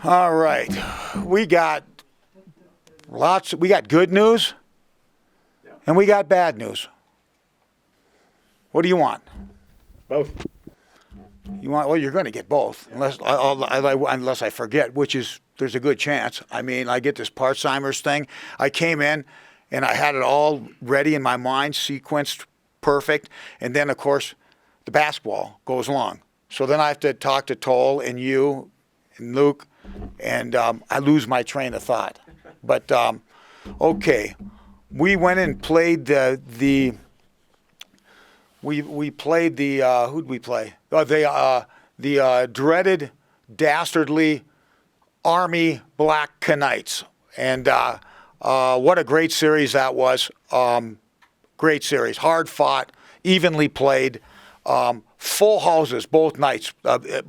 All right. We got good news and we got bad news. What do you want? Both. You want? Well, you're going to get both, unless I forget, which is there's a good chance. I mean, I get this Partzheimer's thing. I came in and I had it all ready in my mind, sequenced perfect, and then of course the basketball goes along. So then I have to talk to Toll and you and Luke, and I lose my train of thought. But okay, we went and played we played the who'd we play? The dreaded, dastardly Army Black Knights, and what a great series that was. Great series, hard fought, evenly played, full houses both nights.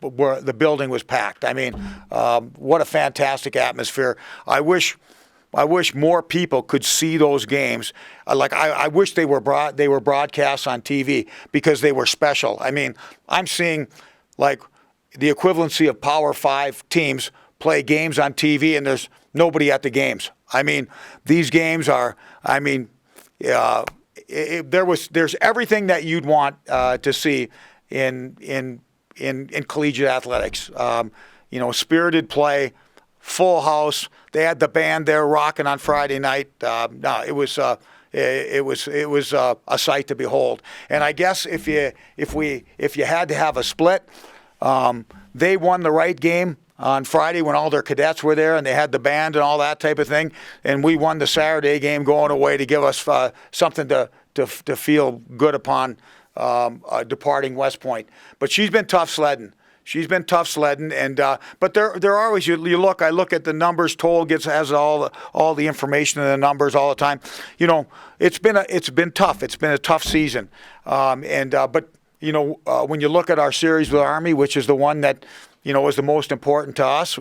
Where the building was packed. I mean, what a fantastic atmosphere. I wish more people could see those games. I wish they were broadcast on TV because they were special. I mean, I'm seeing like the equivalency of Power 5 teams play games on TV and there's nobody at the games. I mean, these games are. I mean, there's everything that you'd want to see in collegiate athletics. Spirited play, full house. They had the band there rocking on Friday night. No, it was a sight to behold. And I guess if you had to have a split, they won the right game on Friday when all their cadets were there and they had the band and all that type of thing. And we won the Saturday game going away to give us something to feel good upon departing West Point. But she's been tough sledding. And but there are always I look at the numbers. Toll has all the information and the numbers all the time. It's been tough. It's been a tough season. But when you look at our series with Army, which is the one that is the most important to us.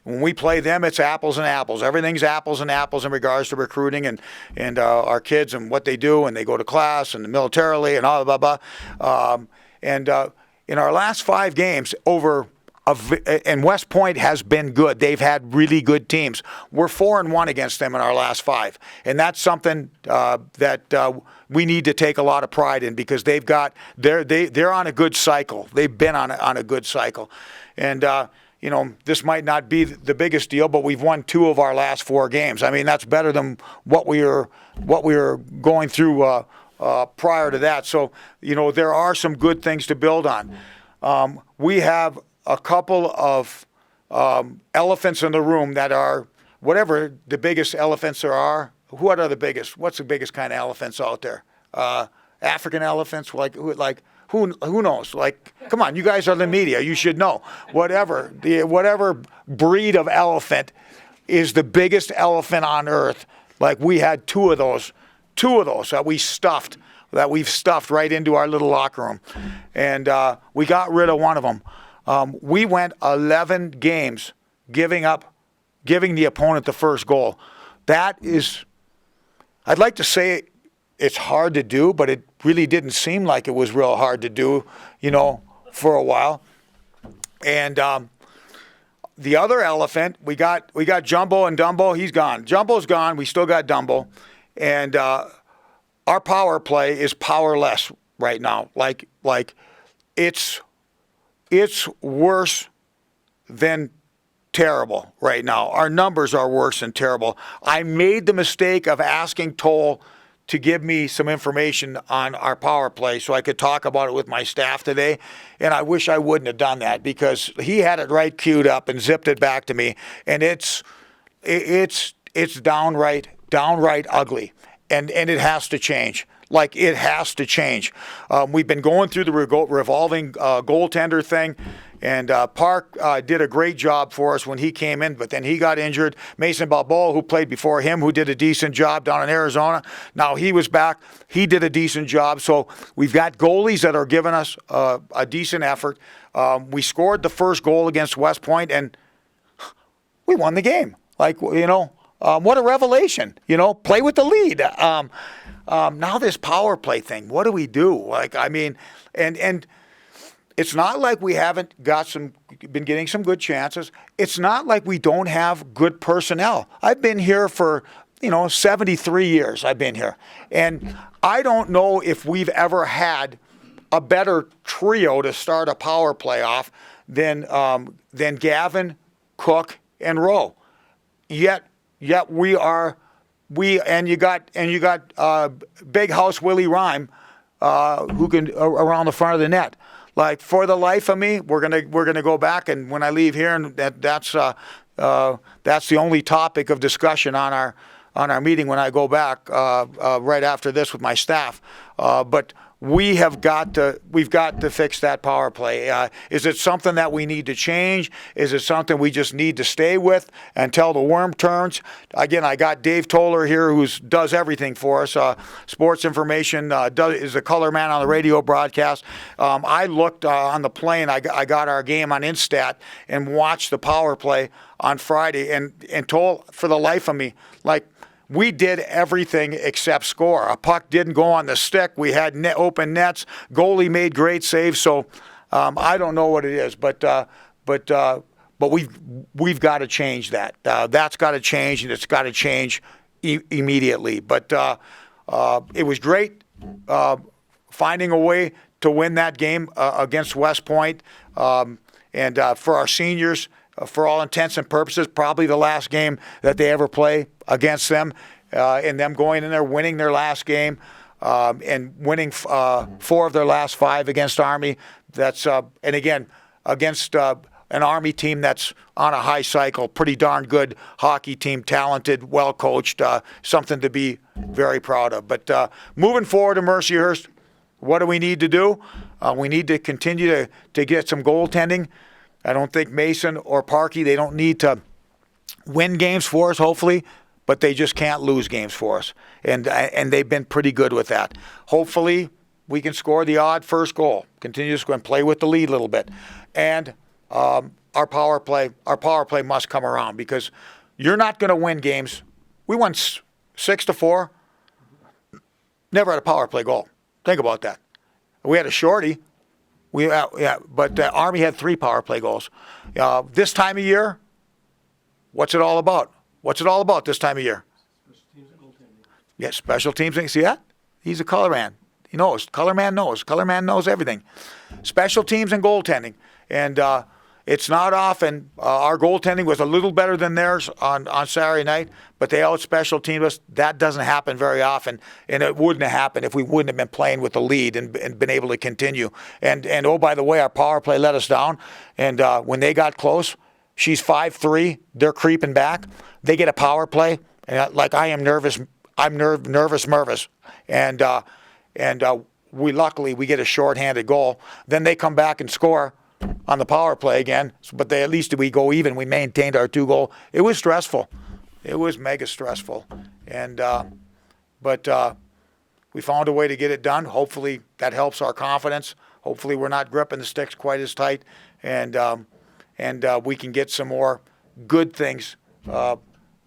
When we play them, it's apples and apples. Everything's apples and apples in regards to recruiting and our kids and what they do, and they go to class and militarily and all blah blah. In our last 5 games, and West Point has been good. They've had really good teams. We're 4-1 against them in our last 5, and that's something that we need to take a lot of pride in because they're on a good cycle. They've been on a good cycle, and this might not be the biggest deal, but we've won 2 of our last 4 games. I mean, that's better than what we were going through. Prior to that. So, there are some good things to build on. We have a couple of elephants in the room that are, whatever the biggest elephants there are. What are the biggest? What's the biggest kind of elephants out there? African elephants? Who knows? Come on, you guys are the media. You should know. Whatever breed of elephant is the biggest elephant on earth. We had 2 of those that we've stuffed right into our little locker room. And we got rid of one of them. We went 11 games giving the opponent the first goal. That is, I'd like to say it's hard to do, but it really didn't seem like it was real hard to do, for a while. And the other elephant, we got Jumbo and Dumbo. He's gone. Jumbo's gone. We still got Dumbo. And our power play is powerless right now. It's worse than terrible right now. Our numbers are worse than terrible. I made the mistake of asking Toll to give me some information on our power play so I could talk about it with my staff today. And I wish I wouldn't have done that because he had it right queued up and zipped it back to me. And it's downright ugly, and it has to change. It has to change. We've been going through the revolving goaltender thing, and Park did a great job for us when he came in, but then he got injured. Mason Balboa, who played before him, who did a decent job down in Arizona, now he was back. He did a decent job. So we've got goalies that are giving us a decent effort. We scored the first goal against West Point, and we won the game. What a revelation, play with the lead. Now this power play thing, what do we do? And it's not like we haven't been getting some good chances. It's not like we don't have good personnel. I've been here for 73 years. I've been here, and I don't know if we've ever had a better trio to start a power play off than Gavin, Cook, and Rowe. Yet we and you got Big House Willie Rhyme, who can around the front of the net. Like, for the life of me, we're gonna go back, and when I leave here, and that's the only topic of discussion on our meeting when I go back right after this with my staff. But we've got to fix that power play. Is it something that we need to change? Is it something we just need to stay with until the worm turns? Again, I got Dave Toller here, who does everything for us. Sports information, is a color man on the radio broadcast. I looked on the plane. I got our game on Instat and watched the power play on Friday, and told, for the life of me, like, we did everything except score. A puck didn't go on the stick. We had open nets. Goalie made great saves. So I don't know what it is, but we've got to change that. That's got to change, and it's got to change immediately. But it was great finding a way to win that game against West Point, and for our seniors. For all intents and purposes, probably the last game that they ever play against them, and them going in there, winning their last game, and winning 4 of their last 5 against Army. That's and again against an Army team that's on a high cycle, pretty darn good hockey team, talented, well coached, something to be very proud of. But moving forward to Mercyhurst, what do we need to do? We need to continue to get some goaltending. I don't think Mason or Parkey, they don't need to win games for us, hopefully, but they just can't lose games for us. And they've been pretty good with that. Hopefully, we can score the odd first goal, continue to score and play with the lead a little bit. And our power play must come around, because you're not going to win games. We won 6-4, never had a power play goal. Think about that. We had a shorty. But Army had 3 power play goals. This time of year, what's it all about? What's it all about this time of year? Special teams and goaltending. Yeah, special teams. See that? He's a color man. He knows. Color man knows. Color man knows everything. Special teams and goaltending. And it's not often. Our goaltending was a little better than theirs on Saturday night, but they out special teamed us. That doesn't happen very often, and it wouldn't have happened if we wouldn't have been playing with the lead and been able to continue. And oh, by the way, our power play let us down, and when they got close, she's 5-3. They're creeping back. They get a power play, and like, I am nervous. I'm nervous, and we luckily get a shorthanded goal. Then they come back and score on the power play again, but at least we go even. We maintained our 2 goal. It was stressful. It was mega stressful, and but we found a way to get it done. Hopefully that helps our confidence. Hopefully we're not gripping the sticks quite as tight, and we can get some more good things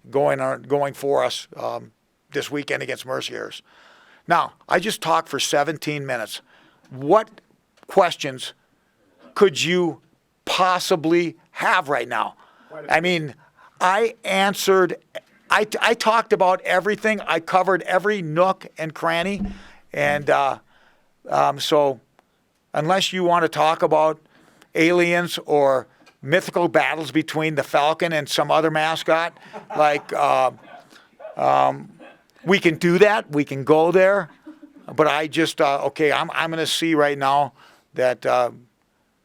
going for us this weekend against Mercyhurst. Now, I just talked for 17 minutes. What questions could you possibly have right now? I mean, I answered, I talked about everything. I covered every nook and cranny. And so unless you want to talk about aliens or mythical battles between the Falcon and some other mascot, like, we can do that. We can go there. But I just, okay, I'm going to see right now that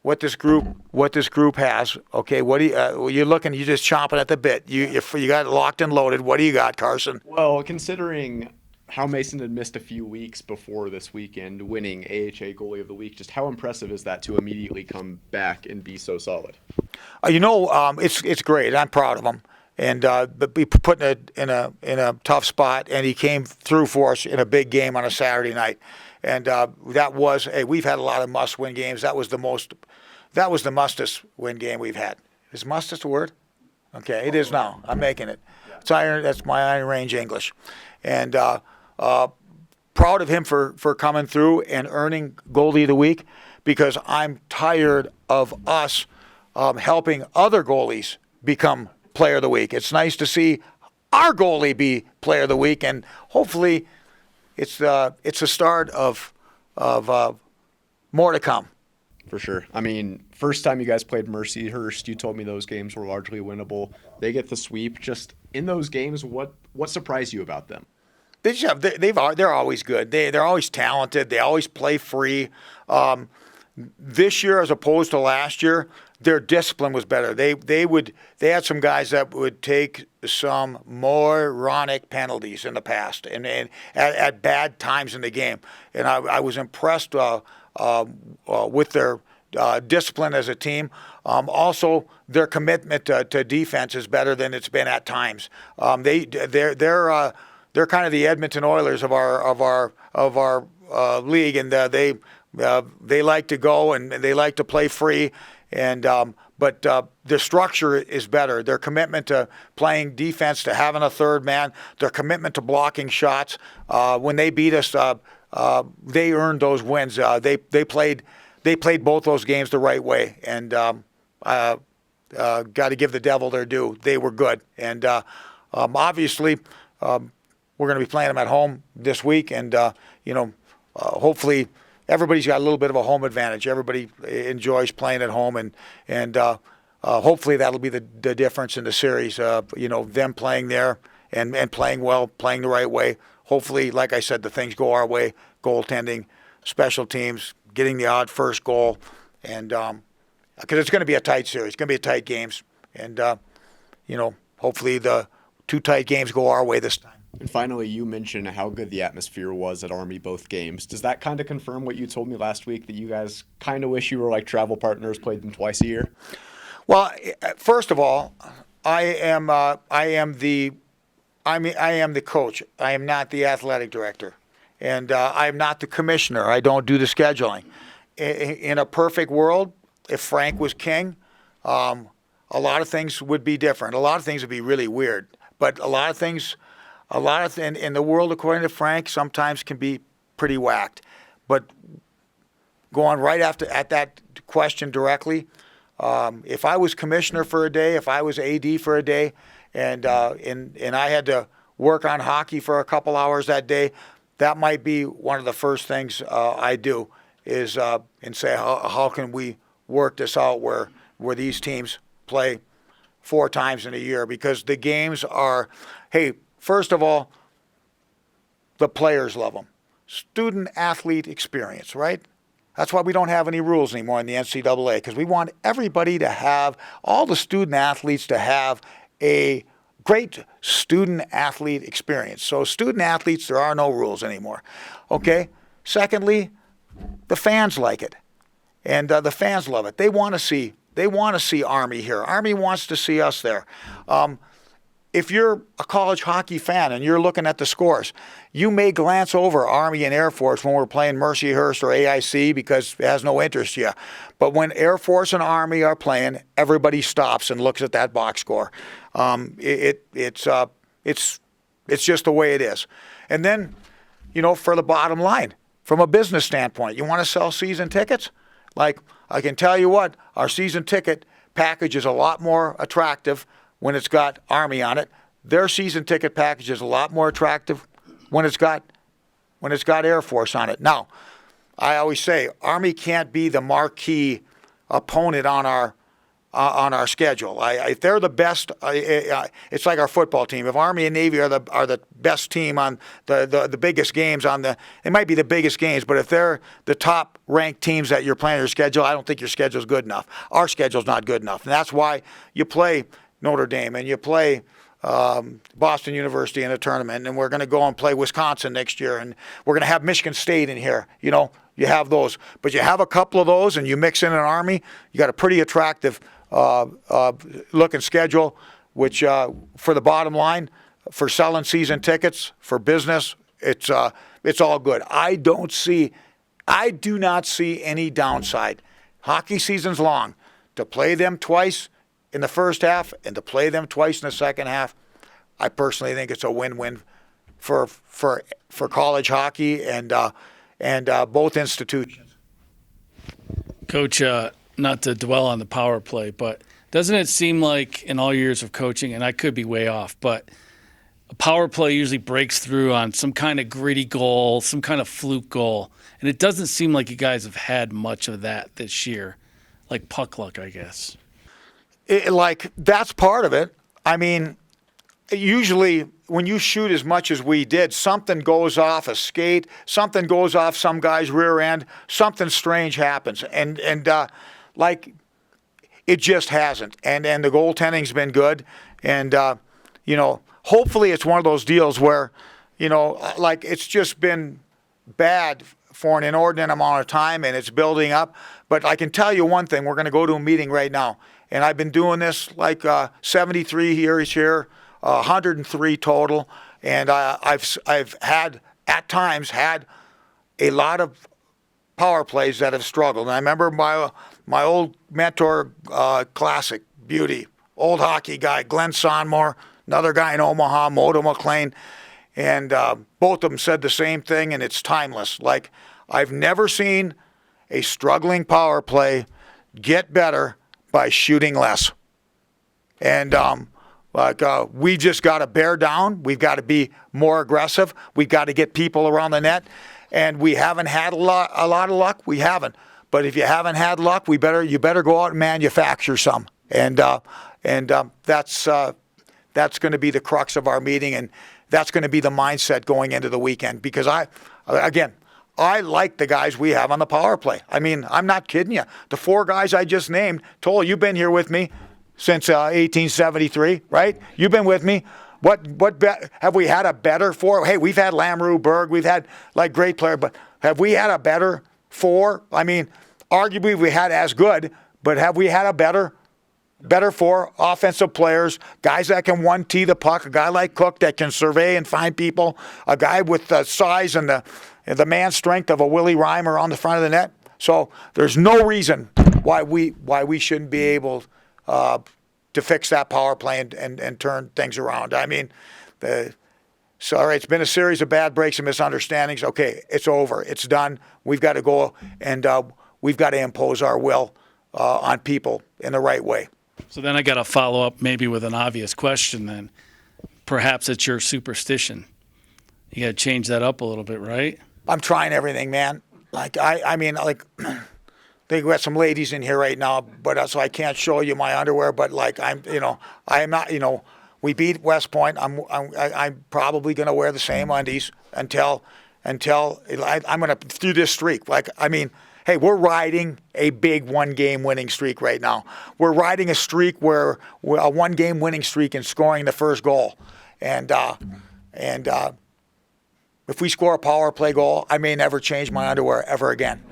what this group has. Okay, what do you're looking? You're just chomping at the bit. You got it locked and loaded. What do you got, Carson? Well, considering how Mason had missed a few weeks before this weekend, winning AHA Goalie of the Week, just how impressive is that to immediately come back and be so solid? It's great. I'm proud of him, and but be putting it in a tough spot, and he came through for us in a big game on a Saturday night. And that was we've had a lot of must-win games. That was the mustest win game we've had. Is mustest a word? Okay, it is now. I'm making it. It's iron. That's my Iron Range English. And proud of him for coming through and earning Goalie of the Week. because I'm tired of us helping other goalies become player of the week. It's nice to see our goalie be player of the week, and hopefully it's a start of more to come. For sure. I mean, first time you guys played Mercyhurst, you told me those games were largely winnable. They get the sweep. Just in those games, what surprised you about them? They're always good. They're always talented. They always play free. This year, as opposed to last year, their discipline was better. They had some guys that would take some moronic penalties in the past and at bad times in the game, and I was impressed with their discipline as a team. Also, their commitment to defense is better than it's been at times. They're kind of the Edmonton Oilers of our league, and they like to go and they like to play free, and but their structure is better. Their commitment to playing defense, to having a third man, their commitment to blocking shots. When they beat us, they earned those wins. They played both those games the right way, and got to give the Devil their due. They were good, and obviously we're going to be playing them at home this week, and hopefully everybody's got a little bit of a home advantage. Everybody enjoys playing at home, and hopefully that'll be the difference in the series. Them playing there and playing well, playing the right way. Hopefully, like I said, the things go our way: goaltending, special teams, getting the odd first goal, and because it's going to be a tight series, it's going to be a tight games, and hopefully the two tight games go our way this time. And finally, you mentioned how good the atmosphere was at Army both games. Does that kind of confirm what you told me last week, that you guys kind of wish you were like travel partners, played them twice a year? Well, first of all, I am the coach. I am not the athletic director, and I am not the commissioner. I don't do the scheduling. In a perfect world, if Frank was king, a lot of things would be different. A lot of things would be really weird, but a lot of things in the world, according to Frank, sometimes can be pretty whacked. But going right at that question directly, if I was commissioner for a day, if I was AD for a day, and I had to work on hockey for a couple hours that day, that might be one of the first things I do is and say how can we work this out where these teams play 4 times in a year, because the games are, hey, first of all, the players love them. Student-athlete experience, right? That's why we don't have any rules anymore in the NCAA, because we want everybody to have, all the student-athletes to have a great student-athlete experience. So student-athletes, there are no rules anymore. Okay? Secondly, the fans like it, and the fans love it. They want to see Army here. Army wants to see us there. If you're a college hockey fan and you're looking at the scores, you may glance over Army and Air Force when we're playing Mercyhurst or AIC because it has no interest to you. But when Air Force and Army are playing, everybody stops and looks at that box score. It's just the way it is. And then, for the bottom line, from a business standpoint, you want to sell season tickets? Like, I can tell you what, our season ticket package is a lot more attractive when it's got Army on it. Their season ticket package is a lot more attractive when it's got Air Force on it. Now, I always say Army can't be the marquee opponent on our schedule. If they're the best, it's like our football team. If Army and Navy are the best team on the biggest games it might be the biggest games, but if they're the top ranked teams at your playing your schedule, I don't think your schedule's good enough. Our schedule's not good enough, and that's why you play Notre Dame and you play Boston University in a tournament, and we're going to go and play Wisconsin next year, and we're going to have Michigan State in here. You have those, but you have a couple of those, and you mix in an Army, you got a pretty attractive looking schedule, which for the bottom line, for selling season tickets, for business, it's all good. I do not see any downside. Hockey season's long. To play them twice in the first half and to play them twice in the second half, I personally think it's a win-win for college hockey and both institutions. Coach, not to dwell on the power play, but doesn't it seem like in all years of coaching, and I could be way off, but a power play usually breaks through on some kind of gritty goal, some kind of fluke goal, and it doesn't seem like you guys have had much of that this year, like puck luck, I guess. That's part of it. I mean, usually when you shoot as much as we did, something goes off a skate, something goes off some guy's rear end, something strange happens, and it just hasn't. And the goaltending's been good, and hopefully it's one of those deals where, it's just been bad for an inordinate amount of time and it's building up. But I can tell you one thing: we're going to go to a meeting right now, and I've been doing this 73 years here. 103 total, and I've had at times had a lot of power plays that have struggled. And I remember my old mentor, classic beauty, old hockey guy, Glenn Sonmore, another guy in Omaha, Moto McLean, and both of them said the same thing, and it's timeless. Like, I've never seen a struggling power play get better by shooting less. And we just got to bear down. We've got to be more aggressive. We've got to get people around the net. And we haven't had a lot of luck. We haven't. But if you haven't had luck, you better go out and manufacture some. And that's going to be the crux of our meeting, and that's going to be the mindset going into the weekend. Because I like the guys we have on the power play. I mean, I'm not kidding you. The 4 guys I just named, Toll, you've been here with me since 1873, right? You've been with me. What have we had a better 4? Hey, we've had Lamrou, Berg, we've had great players, but have we had a better 4? I mean, arguably we had as good, but have we had a better 4 offensive players, guys that can 1-tee the puck, a guy like Cook that can survey and find people, a guy with the size and the man strength of a Willie Reimer on the front of the net? So there's no reason why we shouldn't be able to fix that power play and turn things around. I mean, it's been a series of bad breaks and misunderstandings. Okay, it's over. It's done. We've got to go, and we've got to impose our will on people in the right way. So then I got to follow up maybe with an obvious question then. Perhaps it's your superstition. You got to change that up a little bit, right? I'm trying everything, man. They got some ladies in here right now, but so I can't show you my underwear. But I'm not. We beat West Point. I'm probably going to wear the same undies until I'm going to through this streak. Hey, we're riding a big 1-game winning streak right now. We're riding a streak where a 1-game winning streak and scoring the first goal, and if we score a power play goal, I may never change my underwear ever again.